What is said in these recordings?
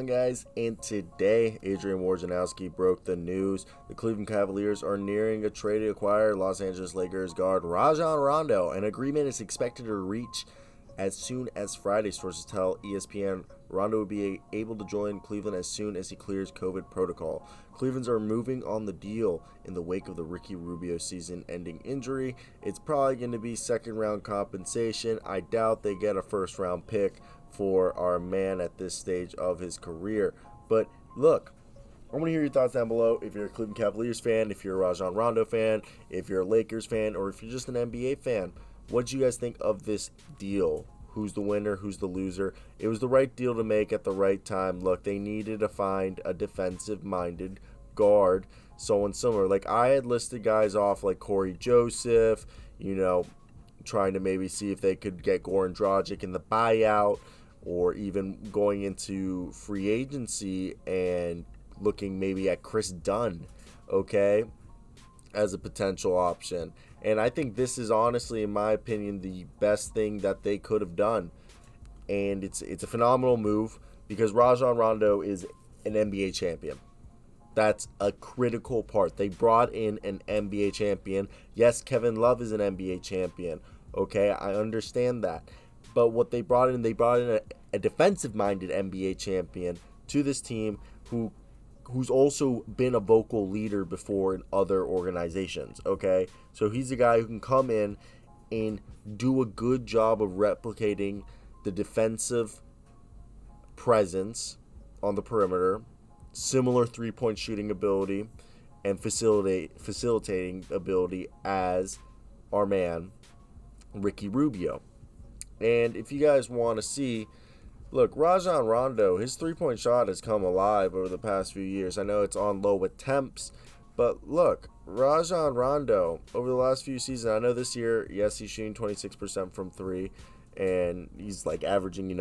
Guys, and today Adrian Wojnarowski broke the news. The Cleveland Cavaliers are nearing a trade to acquire Los Angeles Lakers guard Rajon Rondo. An agreement is expected to reach as soon as Friday. Sources tell ESPN Rondo will be able to join Cleveland as soon as he clears COVID protocol. Cleveland's are moving on the deal in the wake of the Ricky Rubio season-ending injury. It's probably going to be second-round compensation. I doubt they get a first-round pick for our man at this stage of his career. But look, I want to hear your thoughts down below. If you're a Cleveland Cavaliers fan, if you're a Rajon Rondo fan, if you're a Lakers fan, or if you're just an NBA fan, what do you guys think of this deal? Who's the winner? Who's the loser? It was the right deal to make at the right time. Look, they needed to find a defensive-minded guard, someone similar. Like, I had listed guys off like Corey Joseph, trying to maybe see if they could get Goran Dragic in the buyout, or even going into free agency and looking maybe at Chris Dunn, okay, as a potential option. And I think this is honestly, in my opinion, the best thing that they could have done. And it's a phenomenal move because Rajon Rondo is an NBA champion. That's a critical part. They brought in an NBA champion. Yes, Kevin Love is an NBA champion. Okay, I understand that. But what they brought in a defensive-minded NBA champion to this team who's also been a vocal leader before in other organizations, okay? So he's a guy who can come in and do a good job of replicating the defensive presence on the perimeter, similar three-point shooting ability, and facilitating ability as our man, Ricky Rubio. And if you guys want to see, look, Rajon Rondo, his three-point shot has come alive over the past few years. I know it's on low attempts, but look, Rajon Rondo, over the last few seasons, I know this year, yes, he's shooting 26% from three, and he's like averaging,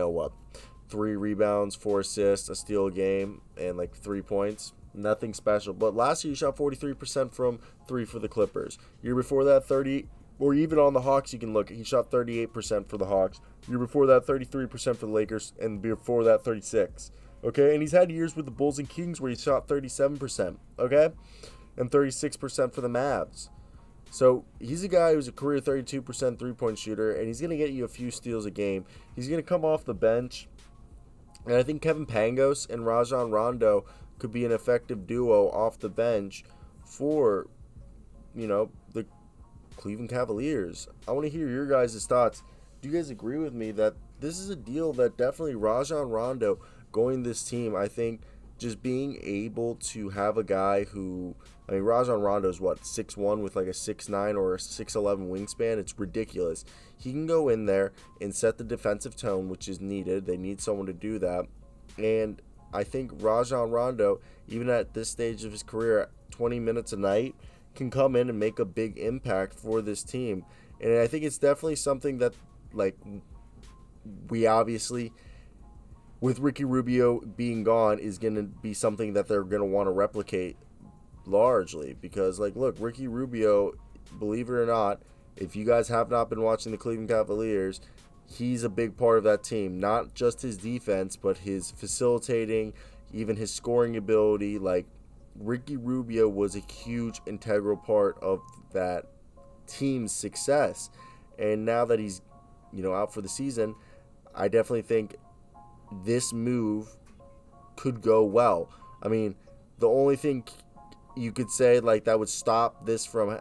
3 rebounds, 4 assists, a steal a game, and like 3 points. Nothing special. But last year, he shot 43% from three for the Clippers. Year before that, 30. Or even on the Hawks, you can look. He shot 38% for the Hawks. Year before that, 33% for the Lakers. And before that, 36%. Okay? And he's had years with the Bulls and Kings where he shot 37%. Okay? And 36% for the Mavs. So he's a guy who's a career 32% three-point shooter. And he's going to get you a few steals a game. He's going to come off the bench. And I think Kevin Pangos and Rajon Rondo could be an effective duo off the bench for, the Cleveland Cavaliers. I want to hear your guys' thoughts. Do you guys agree with me that this is a deal that definitely Rajon Rondo going this team, I think just being able to have a guy who, Rajon Rondo is 6'1" with like a 6'9" or a 6'11" wingspan. It's ridiculous. He can go in there and set the defensive tone, which is needed. They need someone to do that. And I think Rajon Rondo, even at this stage of his career, 20 minutes a night, can come in and make a big impact for this team. And I think it's definitely something that, we obviously, with Ricky Rubio being gone, is going to be something that they're going to want to replicate largely. Because, look, Ricky Rubio, believe it or not, if you guys have not been watching the Cleveland Cavaliers, he's a big part of that team. Not just his defense, but his facilitating, even his scoring ability. Ricky Rubio was a huge integral part of that team's success. And now that he's, out for the season, I definitely think this move could go well. The only thing you could say that would stop this from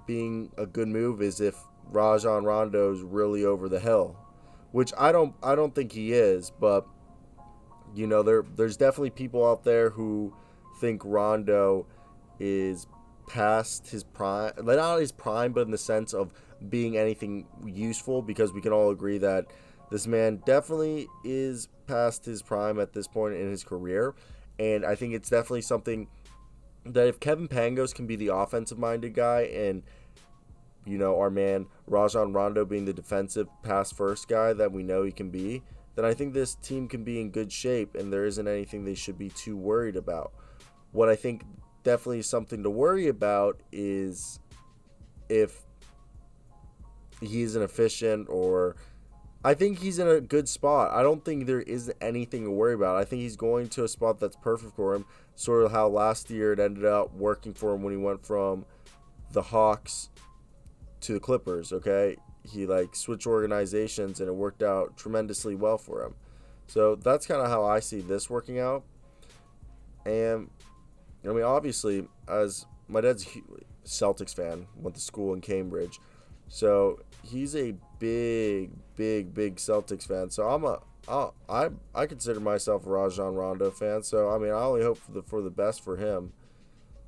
being a good move is if Rajon Rondo's really over the hill, which I don't think he is, but there's definitely people out there who think Rondo is past his prime, not his prime, but in the sense of being anything useful, because we can all agree that this man definitely is past his prime at this point in his career. And I think it's definitely something that if Kevin Pangos can be the offensive-minded guy and, our man Rajon Rondo being the defensive pass-first guy that we know he can be, then I think this team can be in good shape and there isn't anything they should be too worried about. What I think definitely is something to worry about is if he isn't efficient or I think he's in a good spot. I don't think there is anything to worry about. I think he's going to a spot that's perfect for him, sort of how last year it ended up working for him when he went from the Hawks to the Clippers, okay? He like switched organizations and it worked out tremendously well for him. So that's kind of how I see this working out. And I mean, obviously, as my dad's a Celtics fan, went to school in Cambridge, so he's a big Celtics fan. So I consider myself a Rajon Rondo fan. So I mean, I only hope for the best for him.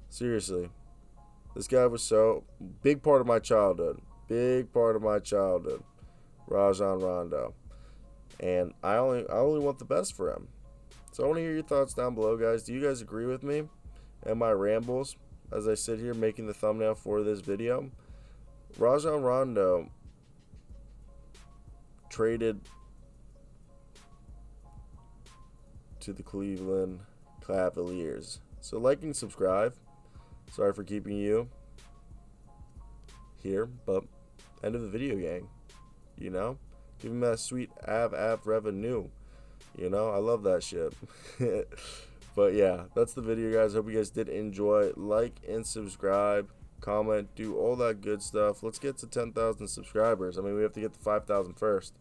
Seriously, this guy was so big part of my childhood. Big part of my childhood, Rajon Rondo, and I only want the best for him. So I want to hear your thoughts down below, guys. Do you guys agree with me and my rambles as I sit here making the thumbnail for this video? Rajon Rondo traded to the Cleveland Cavaliers. So like and subscribe. Sorry for keeping you here, but end of the video, gang. You know? Give him that sweet av revenue. You know, I love that shit. But yeah, that's the video, guys. Hope you guys did enjoy. Like and subscribe, comment, do all that good stuff. Let's get to 10,000 subscribers. I mean, we have to get to 5,000 first.